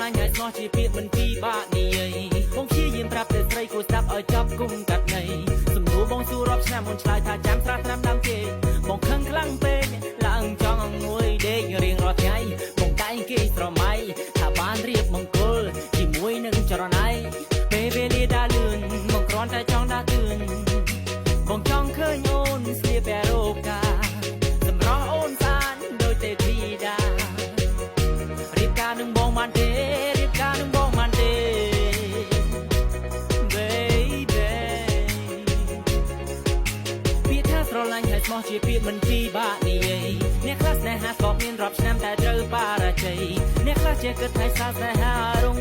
ឡាញ់ហើយស្មោះជាពាក្យមិនពីបាក់និយាយបងព្យាយាមប្រាប់ទៅស្រីគួរស្ដាប់ឲ្យចប់គុំកាត់ន័យសំណួរបងសួររាប់ឆ្នាំមុនឆ្លើយថាចាំត្រាស់ត្រាំដាំគេបងខឹងខ្លាំងពេកឡើងចង់អង្គុយដេករៀងរាល់ថ្ងៃបងតែងគេស្រមៃថាបានរៀបមង្គលជាមួយនឹងចរណៃពេលវេលាដើរលឿនបងគ្រាន់តែចង់ដាស់តឿនបងចង់ឃើញអូនស្លៀកពាក់រ៉ូកាសម្រស់អូនសានដូចទេធីតារៀបការនឹងបងបានទេរៀបការនឹងបងបានទេ baby ពាក្យថាស្រឡាញ់ហើយស្មោះជាពាក្យមិនពីបាក់និយាយអ្នកខ្លះស្នេហាស្បមានរាប់ឆ្នាំតែត្រូវបរាជ័យអ្នកខ្លះចេះគិតថាស្នេហារុង